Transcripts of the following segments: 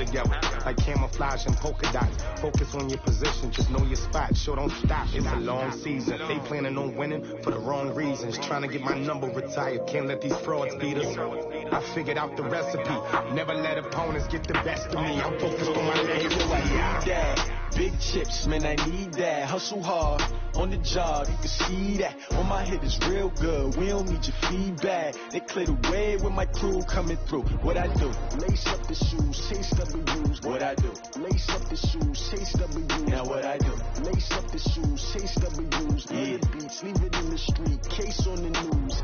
together. Like camouflage and polka dots. Focus on your position, just know your spot. Sure, don't stop. It's a long season. They planning on winning for the wrong reasons. Trying to get my number retired. Can't let these frauds beat us. I figured out the recipe. Never let opponents get the best of me. I'm focused on my legacy. Big chips, man, I need that. Hustle hard on the job, you can see that. On my head is real good. We don't need your feedback. They clear the way with my crew coming through. What I do? Lace up the shoes, chase W's. What I do? Lace up the shoes, chase W's. Now what I do? Lace up the shoes, chase W's. Yeah. The beats, leave it in the street. Case on the news.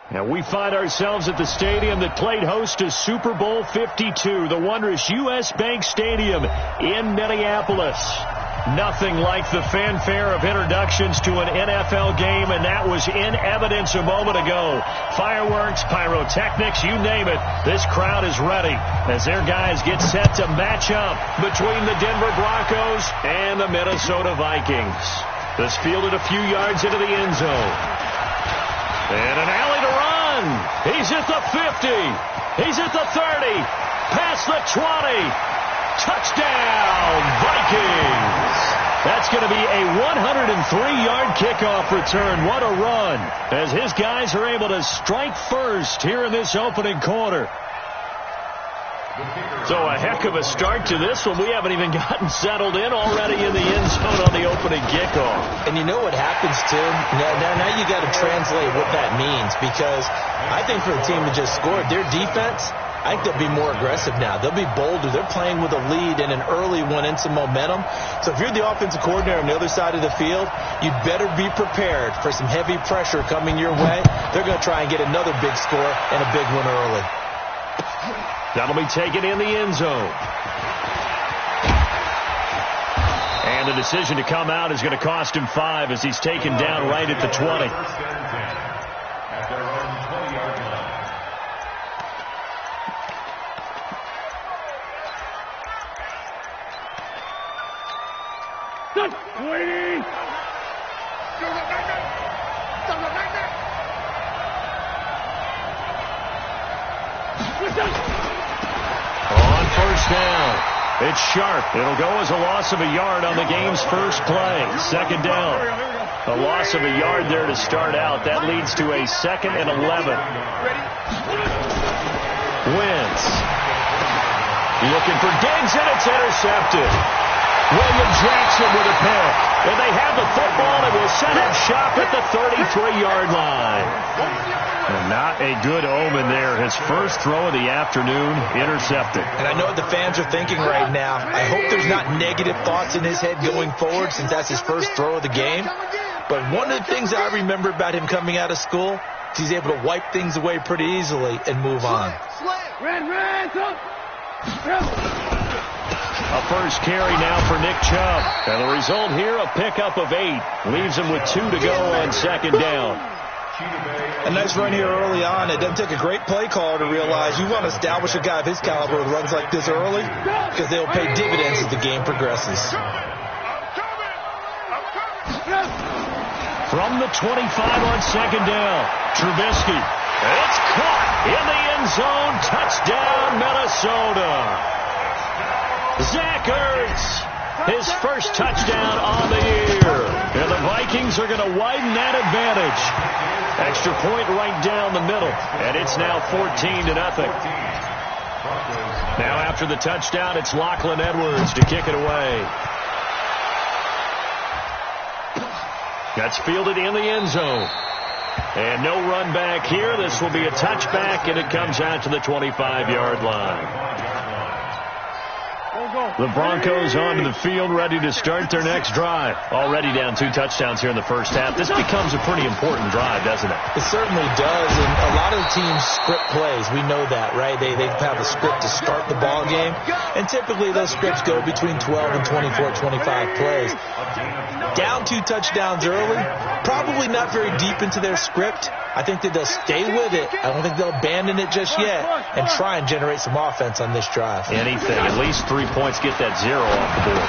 And we find ourselves at the stadium that played host to Super Bowl 52, the wondrous U.S. Bank Stadium in Minneapolis. Nothing like the fanfare of introductions to an NFL game, and that was in evidence a moment ago. Fireworks, pyrotechnics, you name it. This crowd is ready as their guys get set to match up between the Denver Broncos and the Minnesota Vikings. This fielded a few yards into the end zone. And an alley to run. He's at the 50. He's at the 30. Past the 20. Touchdown, Vikings. That's going to be a 103-yard kickoff return. What a run as his guys are able to strike first here in this opening quarter. So a heck of a start to this one. We haven't even gotten settled in already in the end zone on the opening kickoff. And you know what happens, too? Now you got to translate what that means, because I think for the team that just scored, their defense, I think they'll be more aggressive now. They'll be bolder. They're playing with a lead and an early one and some momentum. So if you're the offensive coordinator on the other side of the field, you'd better be prepared for some heavy pressure coming your way. They're going to try and get another big score and a big one early. That'll be taken in the end zone. And the decision to come out is going to cost him 5 as he's taken down right at the 20. Down. It's sharp. It'll go as a loss of a yard on the game's first play. Second down. A loss of a yard there to start out. That leads to a 2nd and 11. Wentz. Looking for Diggs, and it's intercepted. William Jackson with a pick. And they have the football and will set up shop at the 33-yard line. And not a good omen there. His first throw of the afternoon intercepted. And I know what the fans are thinking right now. I hope there's not negative thoughts in his head going forward, since that's his first throw of the game. But one of the things I remember about him coming out of school is he's able to wipe things away pretty easily and move on. A first carry now for Nick Chubb. And the result here, a pickup of 8. Leaves him with 2 to go on second down. A nice run here early on. It doesn't take a great play caller to realize you want to establish a guy of his caliber with runs like this early, because they'll pay dividends as the game progresses. From the 25 on second down, Trubisky. It's caught in the end zone. Touchdown, Minnesota. Zach Ertz, his first touchdown on the year. And the Vikings are going to widen that advantage. Extra point right down the middle. And it's now 14-0. Now after the touchdown, it's Lachlan Edwards to kick it away. That's fielded in the end zone. And no run back here. This will be a touchback, and it comes out to the 25-yard line. The Broncos onto the field, ready to start their next drive. Already down 2 touchdowns here in the first half. This becomes a pretty important drive, doesn't it? It certainly does, and a lot of the teams script plays. We know that, right? They have a script to start the ball game, and typically those scripts go between 12 and 24, 25 plays. Down 2 touchdowns early, probably not very deep into their script. I think that they'll stay with it. I don't think they'll abandon it just yet and try and generate some offense on this drive. Anything. At least 3 points. Get that 0 off the board.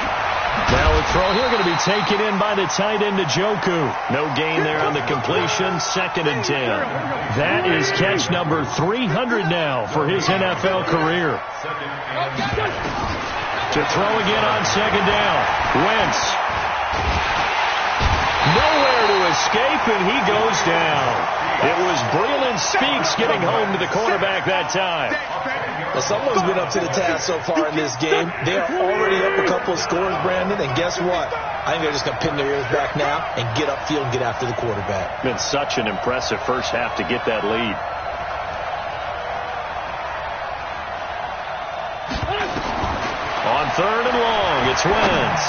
Now a throw here going to be taken in by the tight end Njoku. No gain there on the completion. 2nd and 10. That is catch number 300 now for his NFL career. To throw again on 2nd down. Wentz. Nowhere to escape, and he goes down. It was Breeland Speaks getting home to the quarterback that time. Well, someone's been up to the task so far in this game. They are already up a couple of scores, Brandon, and guess what? I think they're just going to pin their ears back now and get upfield and get after the quarterback. Been such an impressive first half to get that lead. On 3rd and long, it's Wentz.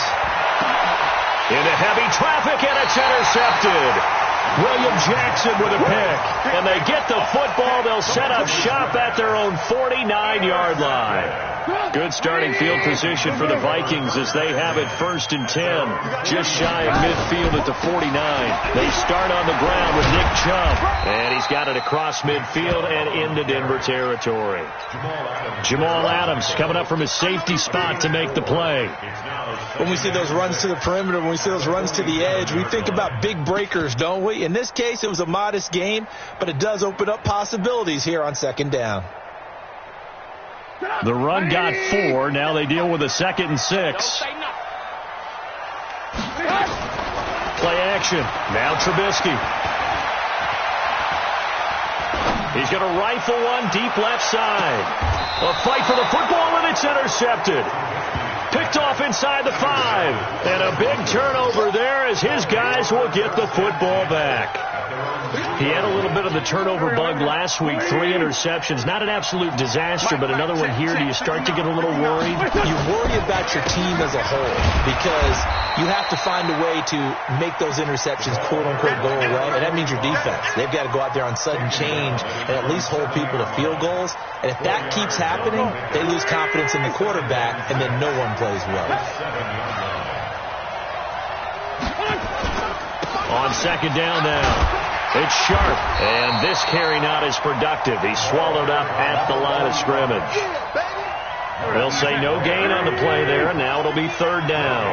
Into heavy traffic, and it's intercepted. William Jackson with a pick. And they get the football. They'll set up shop at their own 49-yard line. Good starting field position for the Vikings as they have it 1st and 10. Just shy of midfield at the 49. They start on the ground with Nick Chubb. And he's got it across midfield and into Denver territory. Jamal Adams coming up from his safety spot to make the play. When we see those runs to the perimeter, when we see those runs to the edge, we think about big breakers, don't we? In this case, it was a modest game, but it does open up possibilities here on 2nd down. The run got 4. Now they deal with a 2nd and 6. Play action. Now Trubisky. He's going to rifle one deep left side. A fight for the football, and it's intercepted. Picked off inside the 5. And a big turnover there as his guys will get the football back. He had a little bit of the turnover bug last week. 3 interceptions. Not an absolute disaster, but another one here. Do you start to get a little worried? You worry about your team as a whole because you have to find a way to make those interceptions, quote-unquote, go away. And that means your defense. They've got to go out there on sudden change and at least hold people to field goals. And if that keeps happening, they lose confidence in the quarterback, and then no one plays well. On 2nd down now. It's Sharp, and this carry not as productive. He's swallowed up at the line of scrimmage. They'll say no gain on the play there, and now it'll be 3rd down.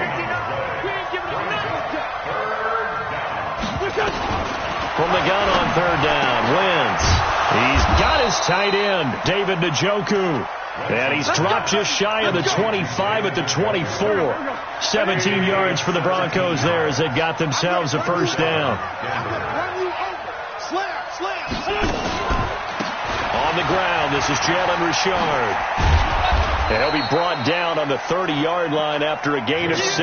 From the gun on 3rd down, Wentz. He's got his tight end, David Njoku. And he's dropped just shy of the 25 at the 24. 17 yards for the Broncos there as they got themselves a 1st down. On the ground, this is Jalen Richard. And he'll be brought down on the 30-yard line after a gain of 6.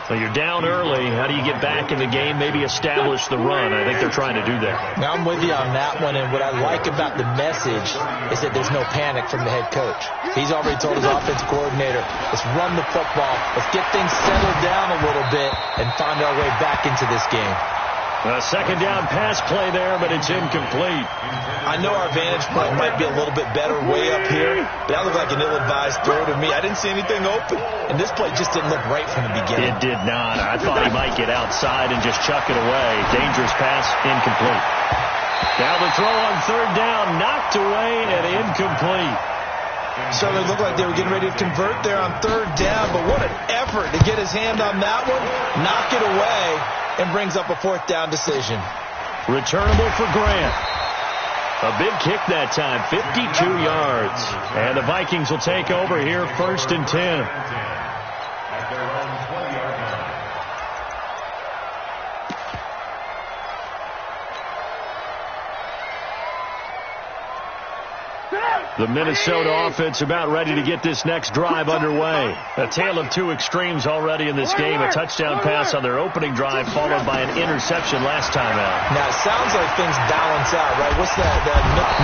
So you're down early. How do you get back in the game? Maybe establish the run. I think they're trying to do that. Now, I'm with you on that one, and what I like about the message is that there's no panic from the head coach. He's already told his offensive coordinator, let's run the football, let's get things settled down a little bit and find our way back into this game. A 2nd down pass play there, but it's incomplete. I know our vantage point might be a little bit better way up here, but that looked like an ill-advised throw to me. I didn't see anything open, and this play just didn't look right from the beginning. It did not. I thought he might get outside and just chuck it away. Dangerous pass, incomplete. Now the throw on 3rd down, knocked away and incomplete. So it looked like they were getting ready to convert there on 3rd down, but what an effort to get his hand on that one, knock it away, and brings up a 4th down decision. Returnable for Grant. A big kick that time, 52 yards. And the Vikings will take over here, 1st and 10. The Minnesota offense about ready to get this next drive underway. A tale of 2 extremes already in this game. A touchdown pass on their opening drive followed by an interception last time out. Now, it sounds like things balance out, right? What's that?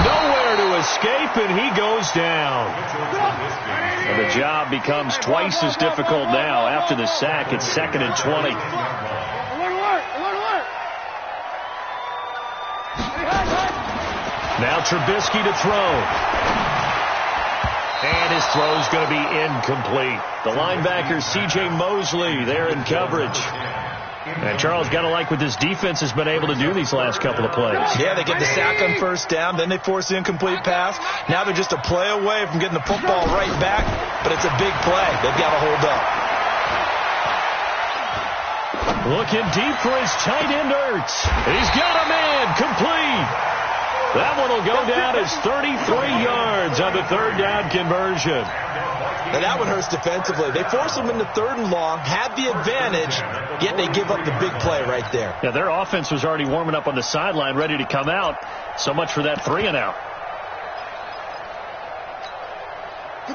Nowhere to escape, and he goes down. And the job becomes twice as difficult now. After the sack, it's 2nd and 20. Now Trubisky to throw. And his throw's going to be incomplete. The linebacker, C.J. Mosley, there in coverage. And Charles, got to like what this defense has been able to do these last couple of plays. Yeah, they get the sack on first down, then they force the incomplete pass. Now they're just a play away from getting the football right back, but it's a big play. They've got to hold up. Looking deep for his tight end, Ertz. He's got a man, complete. That one will go down as 33 yards on the third down conversion. Now that one hurts defensively. They force them into 3rd and long, have the advantage, yet they give up the big play right there. Yeah, their offense was already warming up on the sideline, ready to come out. So much for that 3 and out.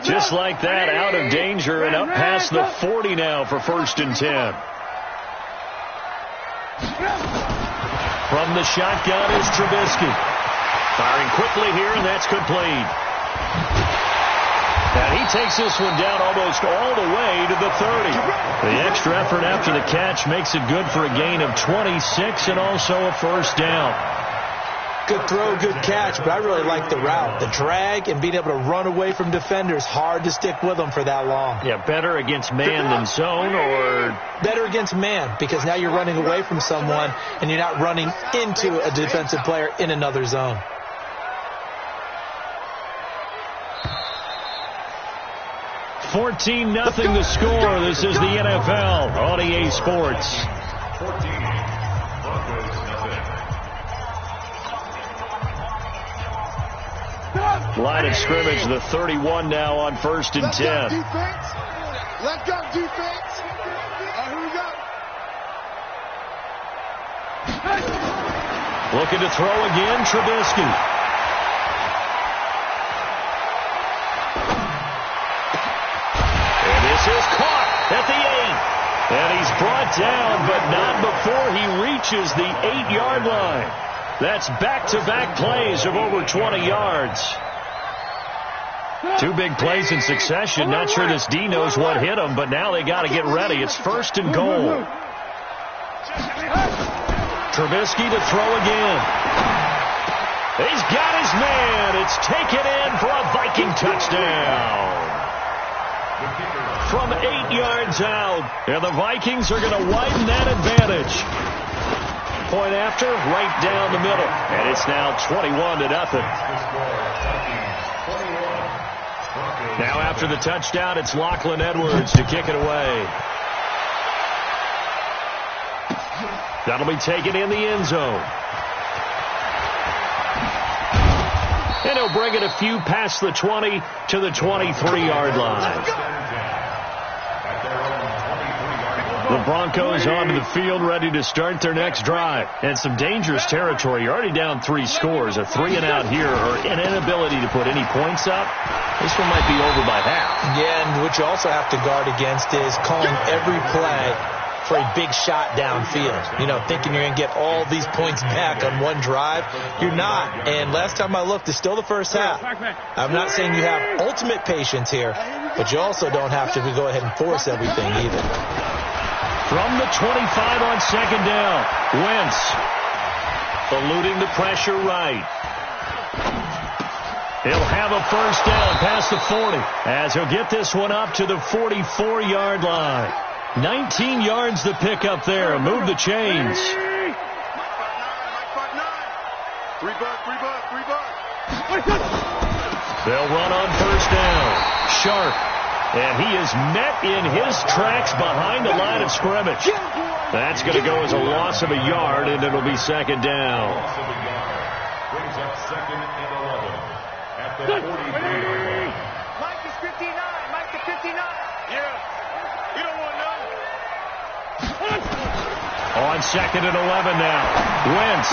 Just like that, out of danger and up past the 40 now for 1st and 10. From the shotgun is Trubisky. Firing quickly here, and that's complete. And he takes this one down almost all the way to the 30. The extra effort after the catch makes it good for a gain of 26 and also a 1st down. Good throw, good catch, but I really like the route. The drag and being able to run away from defenders, hard to stick with them for that long. Yeah, better against man than zone, or? Better against man, because now you're running away from someone and you're not running into a defensive player in another zone. 14-0 the score. This is the NFL on EA Sports. Line of scrimmage, the 31 now on 1st and 10. Let's go, defense. Here we go. Looking to throw again, Trubisky. This is caught at the 8. And he's brought down, but not before he reaches the 8-yard line. That's back-to-back plays of over 20 yards. 2 big plays in succession. Not sure this D knows what hit him, but now they got to get ready. It's 1st and goal. Trubisky to throw again. He's got his man. It's taken in for a Viking touchdown. From 8 yards out. And the Vikings are going to widen that advantage. Point after, right down the middle. And it's now 21-0. Now after the touchdown, it's Lachlan Edwards to kick it away. That'll be taken in the end zone. And he'll bring it a few past the 20 to the 23-yard line. The Broncos onto the field, ready to start their next drive. And some dangerous territory. You're already down 3 scores. A 3 and out here, or an inability to put any points up. This one might be over by half. Yeah, and what you also have to guard against is calling every play for a big shot downfield. You know, thinking you're going to get all these points back on one drive. You're not. And last time I looked, it's still the first half. I'm not saying you have ultimate patience here, but you also don't have to go ahead and force everything either. From the 25 on 2nd down, Wentz eluding the pressure right. He'll have a 1st down past the 40 as he'll get this one up to the 44-yard line. 19 yards to pick up there. Move the chains. They'll run on 1st down. Sharp. And he is met in his tracks behind the line of scrimmage. That's going to go as a loss of a yard, and it'll be 2nd down. Brings up 2nd and 11 at the 43. Mike is 59. Mike is 59. Yeah. You don't want none. On 2nd and 11 now. Wentz.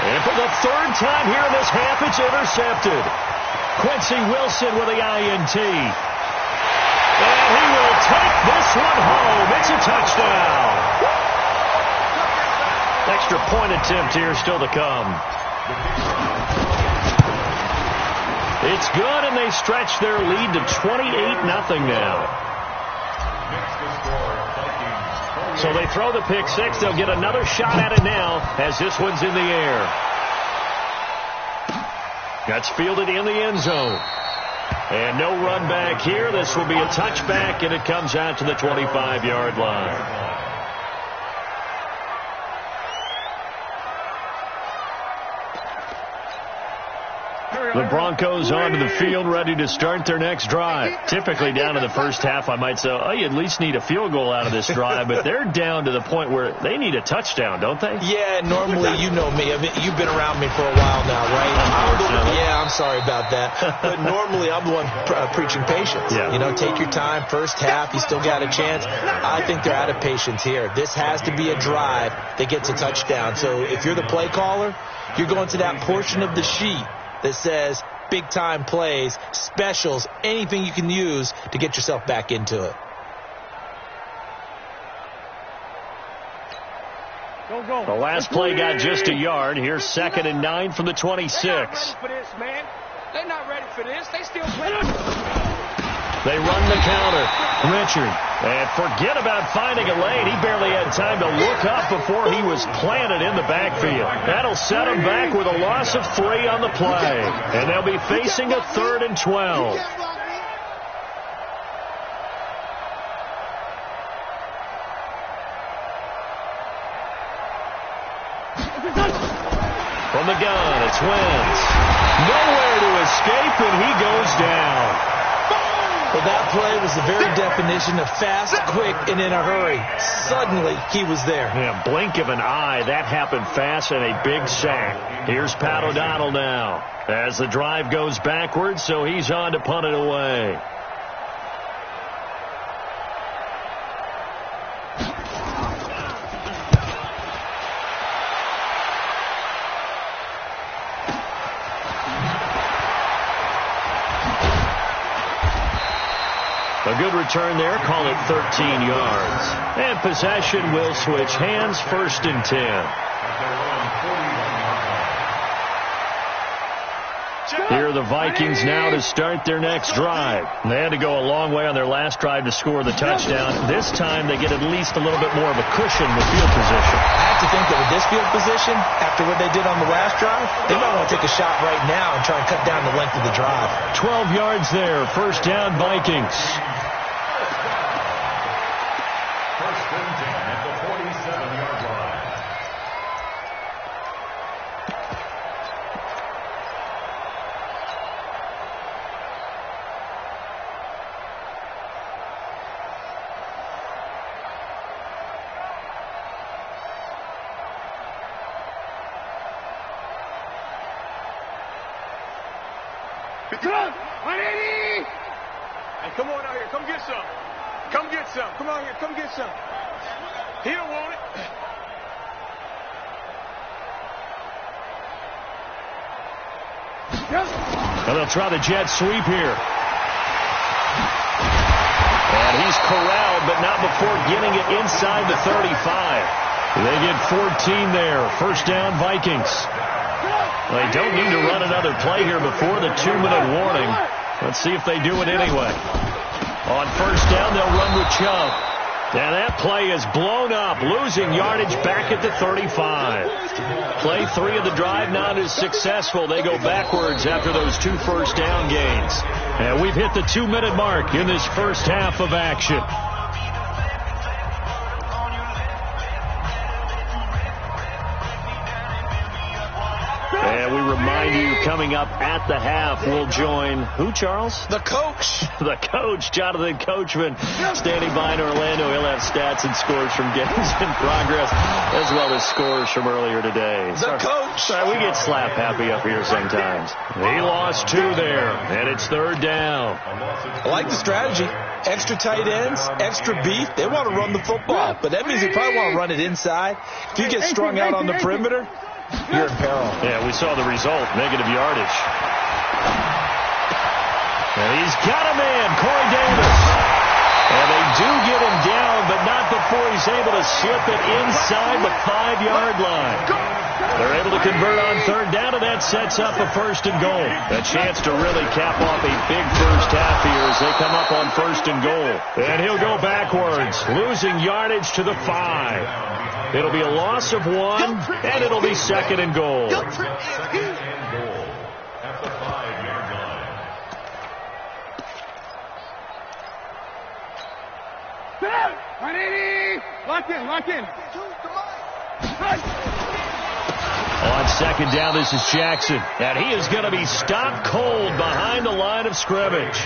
And for the 3rd time here in this half, it's intercepted. Quincy Wilson with the INT. And he will take this one home. It's a touchdown. Extra point attempt here still to come. It's good, and they stretch their lead to 28-0 now. So they throw the pick 6. They'll get another shot at it now as this one's in the air. That's fielded in the end zone. And no run back here. This will be a touchback, and it comes out to the 25-yard line. The Broncos onto the field, ready to start their next drive. Typically down in the first half, I might say, oh, you at least need a field goal out of this drive, but they're down to the point where they need a touchdown, don't they? Yeah, normally, you know me. I mean, you've been around me for a while now, right? Yeah, I'm sorry about that. But normally, I'm the one preaching patience. Yeah. You know, take your time. First half, you still got a chance. I think they're out of patience here. This has to be a drive that gets a touchdown. So if you're the play caller, you're going to that portion of the sheet that says big-time plays, specials, anything you can use to get yourself back into it. The last play got just a yard. Here's 2nd and 9 from the 26. They're not ready for this, man. They're not ready for this. They still playing. They run the counter. Richard. And forget about finding a lane. He barely had time to look up before he was planted in the backfield. That'll set him back with a loss of 3 on the play. And they'll be facing a 3rd and 12. From the gun, it's Wentz. Nowhere to escape, and he goes down. Well, that play was the very definition of fast, quick, and in a hurry. Suddenly, he was there. Yeah, blink of an eye. That happened fast and a big sack. Here's Pat O'Donnell now as the drive goes backwards, so he's on to punt it away. A good return there. Call it 13 yards. And possession will switch hands. 1st and 10. Here are the Vikings now to start their next drive. They had to go a long way on their last drive to score the touchdown. This time they get at least a little bit more of a cushion with field position. I have to think that with this field position, after what they did on the last drive, they might want to take a shot right now and try and cut down the length of the drive. 12 yards there. 1st down, Vikings. Hey, come on out here. Come get some. Come get some. Come on here. Come get some. He don't want it. And they'll try the jet sweep here. And he's corralled, but not before getting it inside the 35. They get 14 there. 1st down, Vikings. They don't need to run another play here before the 2-minute warning. Let's see if they do it anyway. On 1st down, they'll run with Chubb. And that play is blown up, losing yardage back at the 35. Play 3 of the drive not as successful. They go backwards after those 2 first down gains. And we've hit the 2-minute mark in this first half of action. And we remind you, coming up at the half, we'll join who, Charles? The coach. The coach, Jonathan Coachman, standing by in Orlando. He'll have stats and scores from games in progress, as well as scores from earlier today. The coach. Sorry, we get slap happy up here sometimes. He lost 2 there, and it's 3rd down. I like the strategy. Extra tight ends, extra beef. They want to run the football, but that means they probably want to run it inside. If you get strung out on the perimeter, you're in peril. Yeah, we saw the result, negative yardage. And he's got a man, Corey Davis. And they do get him down, but not before he's able to slip it inside the 5-yard line. They're able to convert on 3rd down, and that sets up a 1st and goal. A chance to really cap off a big first half here as they come up on 1st and goal. And he'll go backwards, losing yardage to the 5. It'll be a loss of 1, and it'll be 2nd and goal. 2nd and goal at the 5-yard line. Lock in. On second down. This is Jackson. And he is going to be stopped cold behind the line of scrimmage.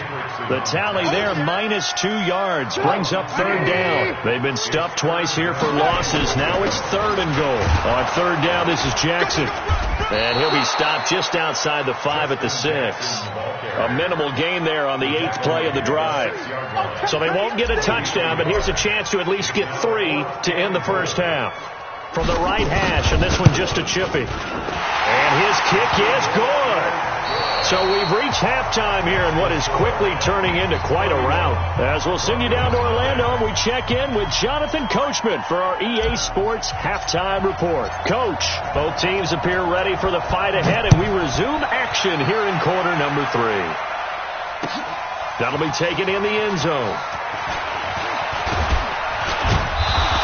The tally there, -2 yards. Brings up third down. They've been stuffed twice here for losses. Now it's 3rd and goal. On third down, this is Jackson. And he'll be stopped just outside the 5 at the 6. A minimal gain there on the 8th play of the drive. So they won't get a touchdown, but here's a chance to at least get 3 to end the first half. From the right hash, and this one just a chippy. And his kick is good. So we've reached halftime here in what is quickly turning into quite a rout. As we'll send you down to Orlando, and we check in with Jonathan Coachman for our EA Sports Halftime Report. Coach, both teams appear ready for the fight ahead, and we resume action here in quarter number 3. That'll be taken in the end zone.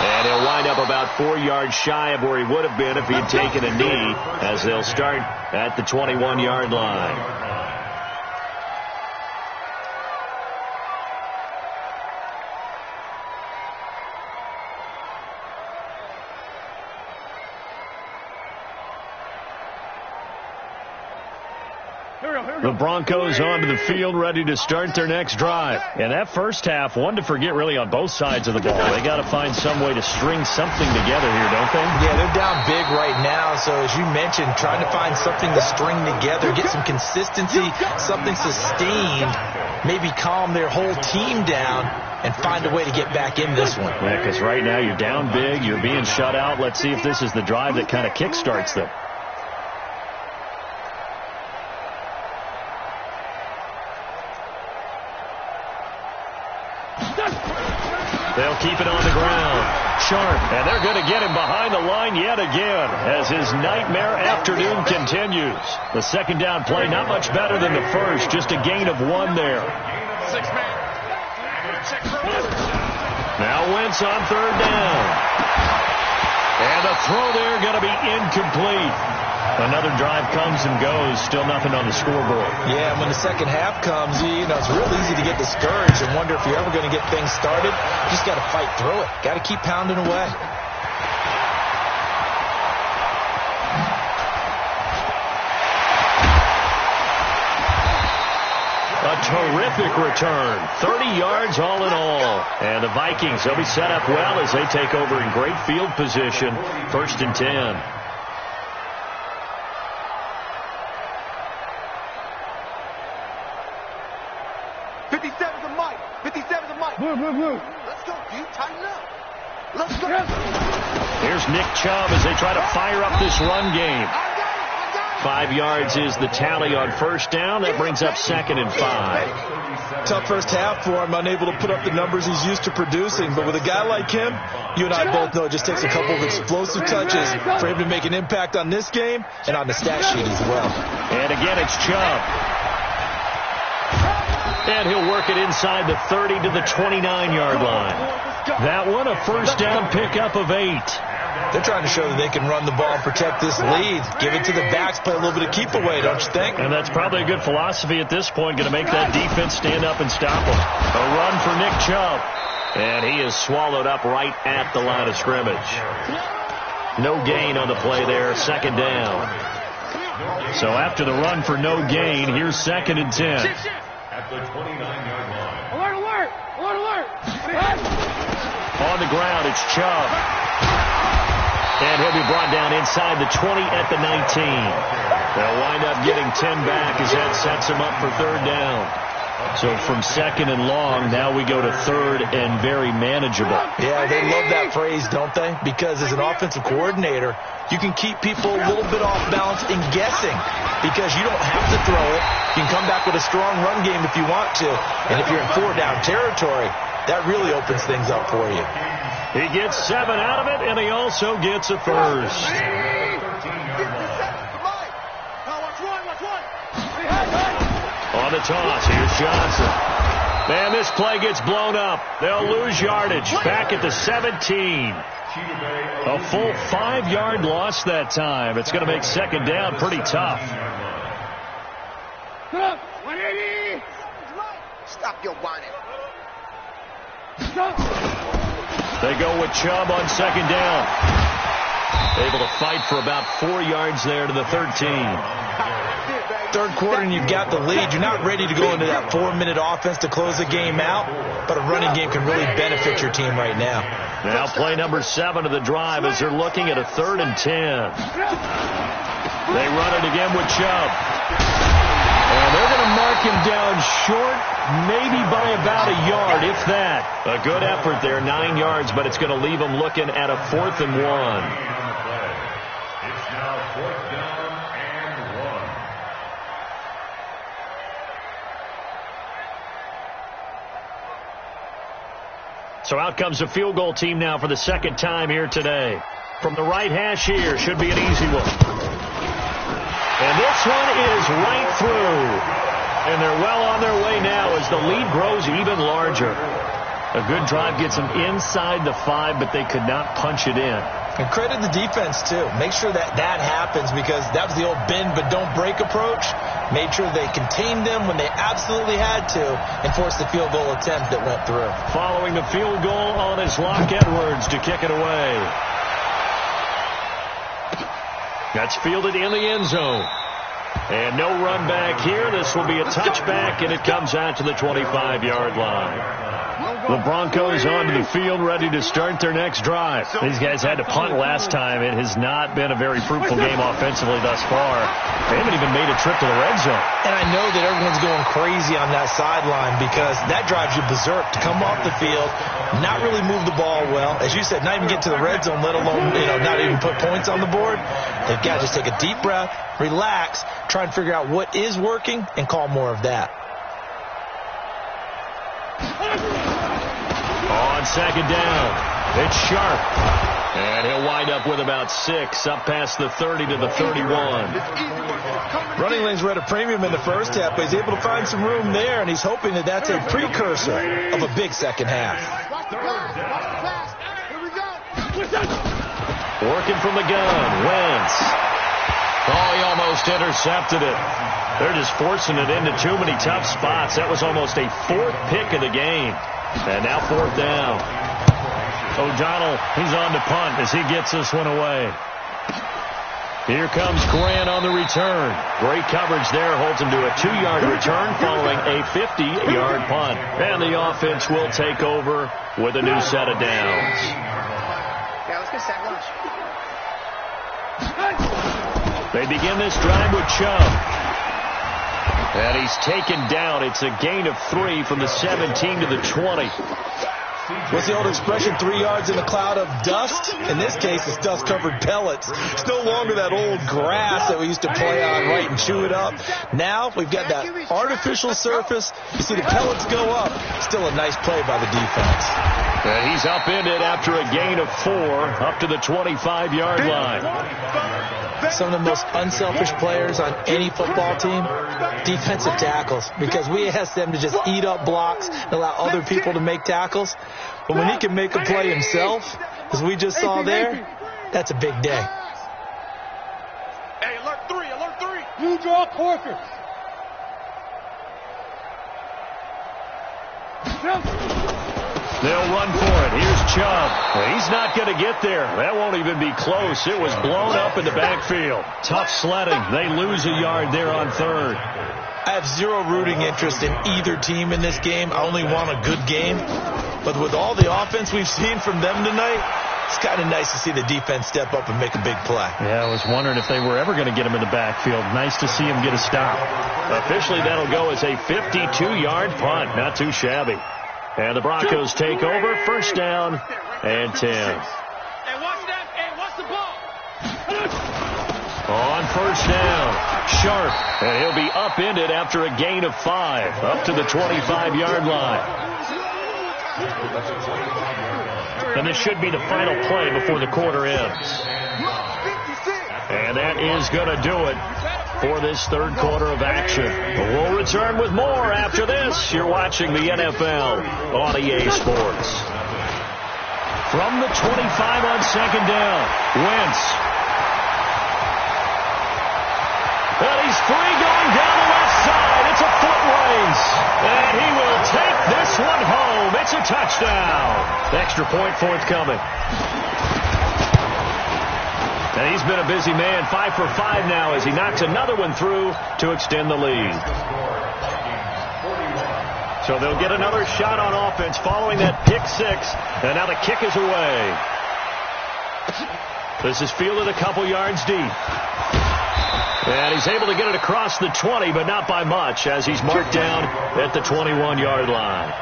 And he'll wind up about 4 yards shy of where he would have been if he had taken a knee, as they'll start at the 21-yard line. The Broncos onto the field, ready to start their next drive. And that first half, one to forget really on both sides of the ball. They got to find some way to string something together here, don't they? Yeah, they're down big right now. So as you mentioned, trying to find something to string together, get some consistency, something sustained, maybe calm their whole team down and find a way to get back in this one. Yeah, because right now you're down big, you're being shut out. Let's see if this is the drive that kind of kickstarts them. They'll keep it on the ground. Sharp, and they're going to get him behind the line yet again as his nightmare afternoon continues. The second down play, not much better than the first, just a gain of 1 there. Now Wentz on third down. And the throw there going to be incomplete. Another drive comes and goes. Still nothing on the scoreboard. Yeah, and when the second half comes, you know, it's real easy to get discouraged and wonder if you're ever going to get things started. You just got to fight through it. Got to keep pounding away. A terrific return. 30 yards all in all. And the Vikings, they'll be set up well as they take over in great field position. 1st and 10. Let's go, dude. Tighten up. Let's go. Here's Nick Chubb as they try to fire up this run game. 5 yards is the tally on first down. That brings up 2nd and 5. Tough first half for him, unable to put up the numbers he's used to producing. But with a guy like him, you and I both know it just takes a couple of explosive touches for him to make an impact on this game and on the stat sheet as well. And again, it's Chubb. And he'll work it inside the 30 to the 29-yard line. That one, a first down pickup of 8. They're trying to show that they can run the ball and protect this lead. Give it to the backs, play a little bit of keep away, don't you think? And that's probably a good philosophy at this point, going to make that defense stand up and stop them. A run for Nick Chubb. And he is swallowed up right at the line of scrimmage. No gain on the play there, 2nd down. So after the run for no gain, here's 2nd and 10. At the 29-yard line. Alert, alert! Alert, alert! On the ground, it's Chubb. And he'll be brought down inside the 20 at the 19. They'll wind up getting 10 back as that sets them up for 3rd down. So from 2nd and long, now we go to 3rd and very manageable. Yeah, they love that phrase, don't they? Because as an offensive coordinator, you can keep people a little bit off balance and guessing because you don't have to throw it. You can come back with a strong run game if you want to. And if you're in 4-down territory, that really opens things up for you. He gets 7 out of it, and he also gets a first. On the toss, here's Johnson. Man, this play gets blown up. They'll lose yardage. Back at the 17. A full 5-yard loss that time. It's going to make 2nd down pretty tough. 180. Stop your whining. They go with Chubb on 2nd down. Able to fight for about 4 yards there to the 13. Third quarter and you've got the lead. You're not ready to go into that 4-minute offense to close the game out, but a running game can really benefit your team right now. Now play number 7 of the drive as they're looking at a 3rd and 10. They run it again with Chubb. And they're going to mark him down short, maybe by about a yard, if that. A good effort there, 9 yards, but it's going to leave them looking at a 4th and 1. It's now 4th down and 1. So out comes the field goal team now for the second time here today. From the right hash here, should be an easy one. And this one is right through. And they're well on their way now as the lead grows even larger. A good drive gets them inside the 5, but they could not punch it in. And credit the defense, too. Make sure that happens because that was the old bend but don't break approach. Made sure they contained them when they absolutely had to and forced the field goal attempt that went through. Following the field goal on is Locke Edwards to kick it away. That's fielded in the end zone. And no run back here. This will be a touchback, and it comes out to the 25-yard line. The Broncos onto the field, ready to start their next drive. These guys had to punt last time. It has not been a very fruitful game offensively thus far. They haven't even made a trip to the red zone. And I know that everyone's going crazy on that sideline because that drives you berserk to come off the field, not really move the ball well. As you said, not even get to the red zone, let alone, not even put points on the board. They've got to just take a deep breath, relax, try and figure out what is working, and call more of that. On second down, it's Sharp. And he'll wind up with about 6, up past the 30 to the 31. Running lanes were at a premium in the first half, but he's able to find some room there, and he's hoping that that's a precursor of a big second half. Working from the gun, Wentz. Oh, he almost intercepted it. They're just forcing it into too many tough spots. That was almost a 4th pick of the game. And now 4th down. O'Donnell, he's on to punt as he gets this one away. Here comes Grant on the return. Great coverage there. Holds him to a 2-yard return following a 50-yard punt. And the offense will take over with a new set of downs. Yeah, let's get sack lunch. They begin this drive with Chubb. And he's taken down. It's a gain of 3 from the 17 to the 20. What's the old expression, 3 yards in a cloud of dust? In this case, it's dust-covered pellets. It's no longer that old grass that we used to play on, right, and chew it up. Now we've got that artificial surface. You see the pellets go up. Still a nice play by the defense. And he's upended after a gain of 4 up to the 25-yard line. Some of the most unselfish players on any football team, defensive tackles, because we ask them to just eat up blocks and allow other people to make tackles. But when he can make a play himself, as we just saw there, that's a big day. Hey, alert 3, alert 3. You draw Corker. They'll run for it. Here's Chubb. He's not going to get there. That won't even be close. It was blown up in the backfield. Tough sledding. They lose a yard there on 3rd. I have zero rooting interest in either team in this game. I only want a good game. But with all the offense we've seen from them tonight, it's kind of nice to see the defense step up and make a big play. Yeah, I was wondering if they were ever going to get him in the backfield. Nice to see him get a stop. Officially, that'll go as a 52-yard punt. Not too shabby. And the Broncos take over. 1st down and 10. Hey, watch that. Hey, watch the ball. On 1st down, Sharp. And he'll be upended after a gain of 5 up to the 25-yard line. And this should be the final play before the quarter ends. And that is going to do it for this 3rd quarter of action. We'll return with more after this. You're watching the NFL on EA Sports. From the 25 on 2nd down, Wentz. And he's free going down the left side. It's a foot race. And he will take this one home. It's a touchdown. Extra point forthcoming. And he's been a busy man, 5 for 5 now as he knocks another one through to extend the lead. So they'll get another shot on offense following that pick six. And now the kick is away. This is fielded a couple yards deep. And he's able to get it across the 20, but not by much as he's marked down at the 21-yard line.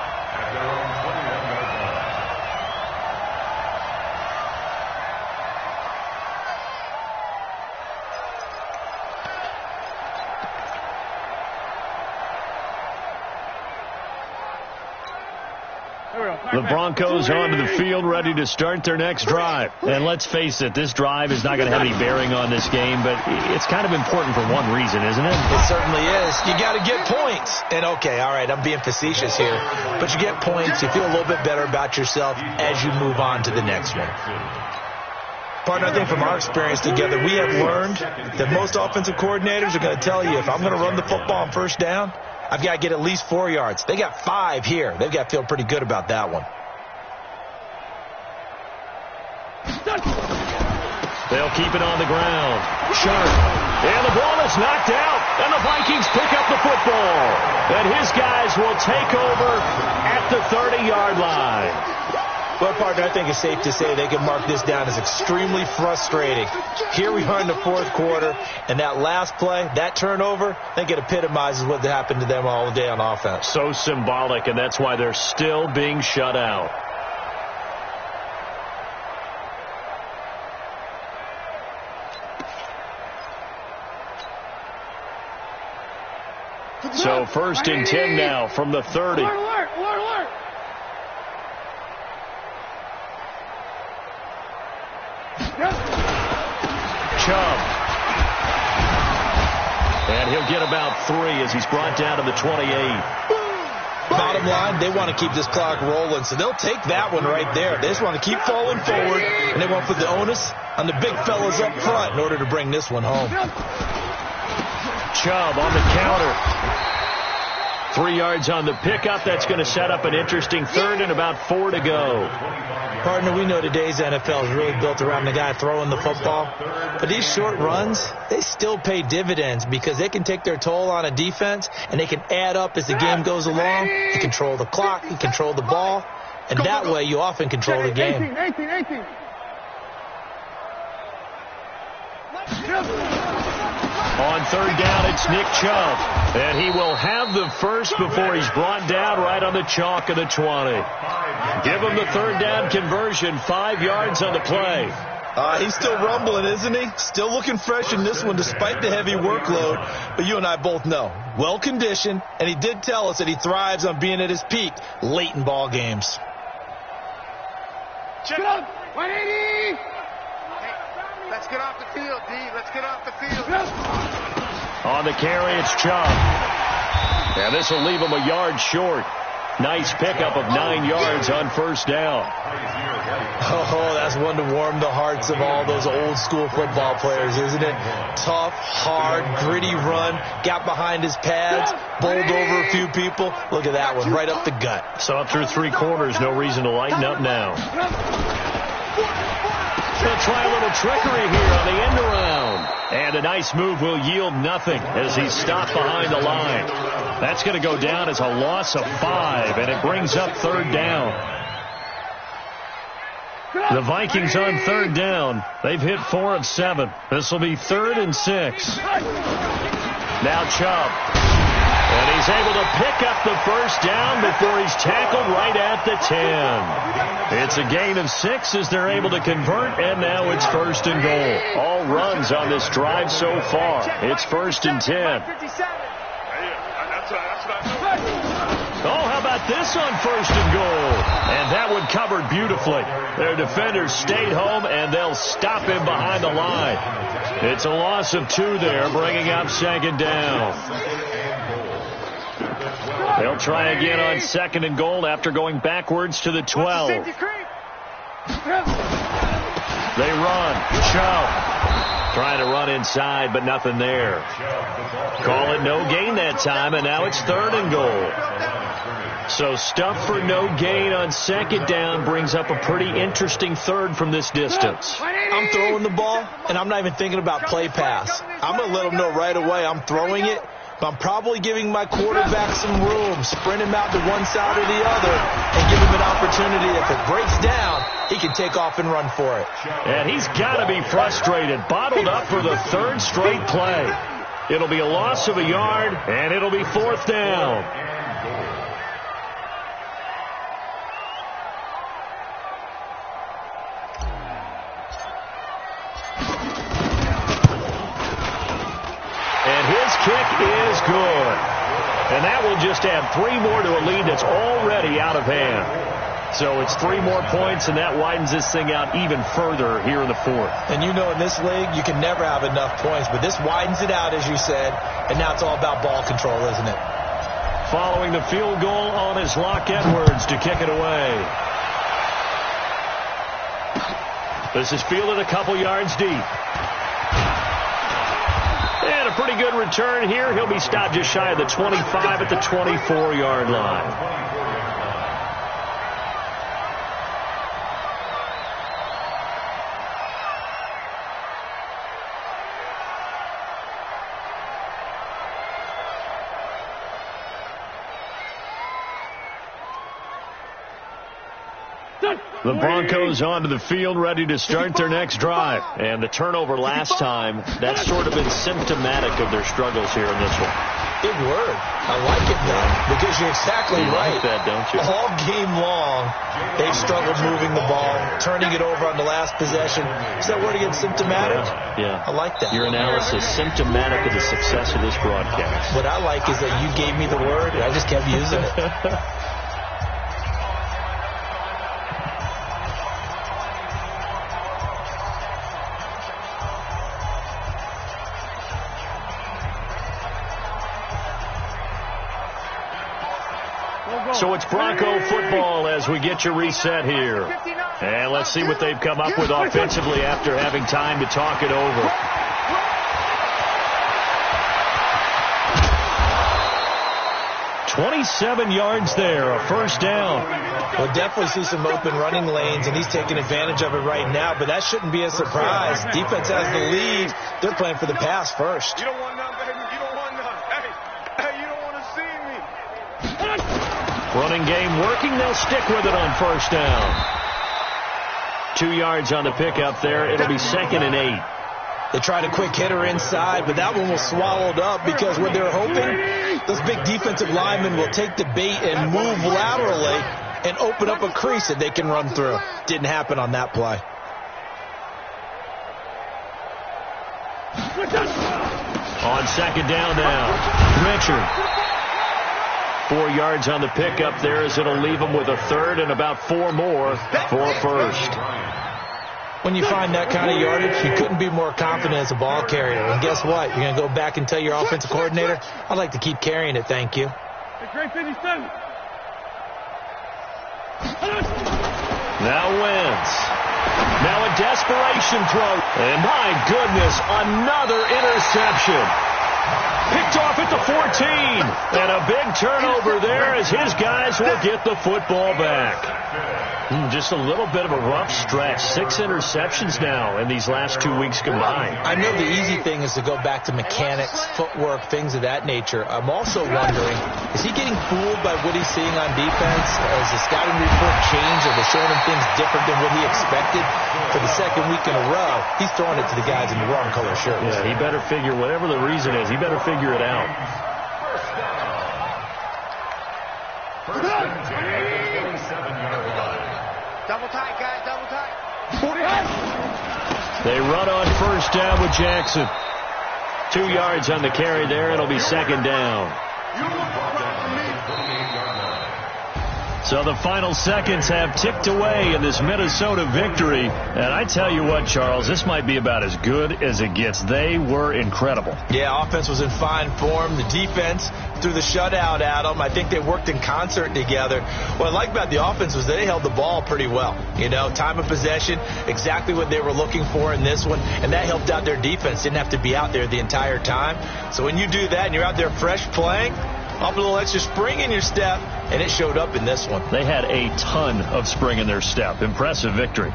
The Broncos onto the field ready to start their next drive. And let's face it, this drive is not going to have any bearing on this game, but it's kind of important for one reason, isn't it? It certainly is. You got to get points. And okay, all right, I'm being facetious here, but you get points, you feel a little bit better about yourself as you move on to the next one. Partner, I think from our experience together, we have learned that most offensive coordinators are going to tell you, if I'm going to run the football on first down, I've got to get at least 4 yards. They got 5 here. They've got to feel pretty good about that one. They'll keep it on the ground. Sharp. And the ball is knocked out. And the Vikings pick up the football. And his guys will take over at the 30-yard line. Well, partner, I think it's safe to say they can mark this down as extremely frustrating. Here we are in the fourth quarter, and that last play, that turnover, I think it epitomizes what happened to them all day on offense. So symbolic, and that's why they're still being shut out. So 1st and 10 now from the 30. Alert, alert, alert. Chubb. And he'll get about 3 as he's brought down to the 28. Bottom line, they want to keep this clock rolling, so they'll take that one right there. They just want to keep falling forward, and they want to put the onus on the big fellas up front in order to bring this one home. Chubb on the counter. 3 yards on the pickup. That's going to set up an interesting 3rd and about 4 to go. Partner, we know today's NFL is really built around the guy throwing the football. But these short runs, they still pay dividends because they can take their toll on a defense, and they can add up as the game goes along. You control the clock, you control the ball, and that way you often control the game. 18. On 3rd down, it's Nick Chubb. And he will have the first before he's brought down right on the chalk of the 20. Give him the 3rd down conversion, 5 yards on the play. He's still rumbling, isn't he? Still looking fresh in this one despite the heavy workload. But you and I both know, well-conditioned, and he did tell us that he thrives on being at his peak late in ball games. Check up. 180. Let's get off the field, D. Let's get off the field. On the carry, it's Chubb. And this will leave him a yard short. Nice pickup of 9 yards on 1st down. Oh, that's one to warm the hearts of all those old school football players, isn't it? Tough, hard, gritty run. Got behind his pads, bowled over a few people. Look at that one, right up the gut. Saw it through 3 quarters. No reason to lighten up now. They'll try a little trickery here on the end around. And a nice move will yield nothing as he's stopped behind the line. That's going to go down as a loss of 5, and it brings up 3rd down. The Vikings on 3rd down. They've hit 4 of 7. This will be 3rd and 6. Now Chubb. And he's able to pick up the 1st down before he's tackled right at the 10. It's a gain of 6 as they're able to convert, and now it's 1st and goal. All runs on this drive so far. It's 1st and 10. Oh, how about this on 1st and goal? And that one covered beautifully. Their defenders stayed home, and they'll stop him behind the line. It's a loss of 2 there, bringing up 2nd down. They'll try again on 2nd and goal after going backwards to the 12. They run. Chubb trying to run inside, but nothing there. Call it no gain that time, and now it's 3rd and goal. So stuff for no gain on second down brings up a pretty interesting third from this distance. I'm throwing the ball, and I'm not even thinking about play pass. I'm going to let them know right away I'm throwing it, but I'm probably giving my quarterback some room, sprint him out to one side or the other, and give him an opportunity. If it breaks down, he can take off and run for it. And he's got to be frustrated, bottled up for the third straight play. It'll be a loss of a yard, and it'll be fourth down. And his kick is good. And that will just add 3 more to a lead that's already out of hand. So it's 3 more points, and that widens this thing out even further here in the fourth. And you know in this league, you can never have enough points, but this widens it out, as you said, and now it's all about ball control, isn't it? Following the field goal on his Locke Edwards to kick it away. This is fielded a couple yards deep. And a pretty good return here. He'll be stopped just shy of the 25 at the 24-yard line. The Broncos onto the field, ready to start their next drive. And the turnover last time, that's sort of been symptomatic of their struggles here in this one. Big word. I like it, though, because you're exactly right. Like that, don't you? All game long, they've struggled moving the ball, turning it over on the last possession. Is that word again, symptomatic? Yeah. I like that. Your analysis, symptomatic of the success of this broadcast. What I like is that you gave me the word, and I just kept using it. So it's Bronco football as we get you reset here. And let's see what they've come up with offensively after having time to talk it over. "27 yards there, a first down." We'll definitely see some open running lanes, and he's taking advantage of it right now, but that shouldn't be a surprise. Defense has the lead. They're playing for the pass first. You don't want none, baby. You don't want none. Hey, you don't want to see me. Running game working. They'll stick with it on first down. 2 yards on the pickup there. It'll be 2nd and 8. They tried a quick hitter inside, but that one was swallowed up because what they're hoping, those big defensive linemen will take the bait and move laterally and open up a crease that they can run through. Didn't happen on that play. On second down now, Richard. 4 yards on the pickup there as it'll leave them with a third and about 4 more for a first. When you find that kind of yardage, you couldn't be more confident as a ball carrier. And guess what? You're going to go back and tell your offensive coordinator, I'd like to keep carrying it, thank you. Now Wentz. Now a desperation throw. And my goodness, another interception. Picked off at the 14. And a big turnover there as his guys will get the football back. Just a little bit of a rough stretch. 6 interceptions now in these last 2 weeks combined. I know the easy thing is to go back to mechanics, footwork, things of that nature. I'm also wondering, is he getting fooled by what he's seeing on defense? Has the scouting report changed? Are they showing him things different than what he expected? For the second week in a row, he's throwing it to the guys in the wrong color shirts. Yeah, he better figure, whatever the reason is, he better figure it out. First and 10, 27-yard line. Double tight, guys, double tight. They run on first down with Jackson. 2 yards on the carry there. It'll be second down. So the final seconds have ticked away in this Minnesota victory. And I tell you what, Charles, this might be about as good as it gets. They were incredible. Yeah, offense was in fine form. The defense threw the shutout at them. I think they worked in concert together. What I like about the offense was they held the ball pretty well. You know, time of possession, exactly what they were looking for in this one. And that helped out their defense. Didn't have to be out there the entire time. So when you do that and you're out there fresh playing, off a little extra spring in your step, and it showed up in this one. They had a ton of spring in their step. Impressive victory.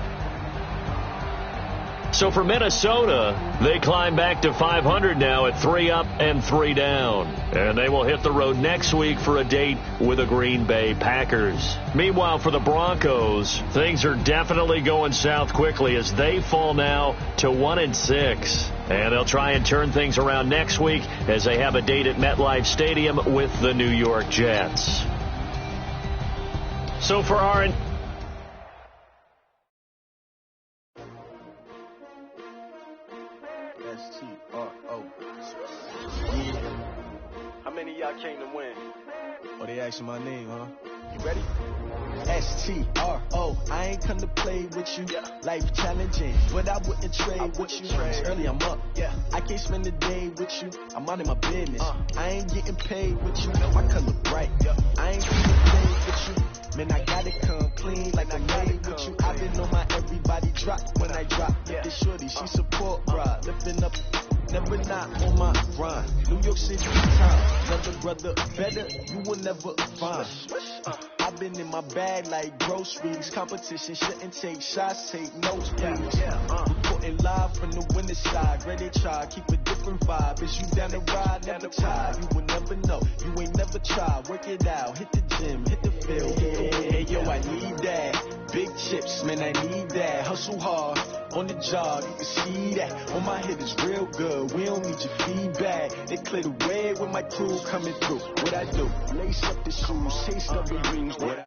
So for Minnesota, they climb back to 500 now at 3 up and 3 down. And they will hit the road next week for a date with the Green Bay Packers. Meanwhile, for the Broncos, things are definitely going south quickly as they fall now to 1-6. And they'll try and turn things around next week as they have a date at MetLife Stadium with the New York Jets. So for our... How many of y'all came to win? Oh, they asking my name, huh? You ready? S-T-R-O. I ain't come to play with you. Life challenging, but I wouldn't trade with you. Early I'm up. I can't spend the day with you. I'm out in my business. I ain't getting paid with you. My color bright. I ain't getting paid with you. Man, I gotta come clean like I made with you. I've been on my everybody drop when I drop. This shorty, she support, bruh. Lifting up. Never not on my grind. New York City time. Another brother better, you will never find. I've been in my bag like groceries. Competition shouldn't take shots, take notes, please. Reporting live from the winner's side. Ready to try, keep a different vibe. Is you down the ride, never tired. You will never know, you ain't never tried. Work it out, hit the gym, hit the field. Hey, yo, I need that. Big chips, man, I need that. Hustle hard. On the job, you can see that. On my head is real good. We don't need your feedback. They clear the way with my crew coming through. What I do? Lace up the shoes, chase up the rings. What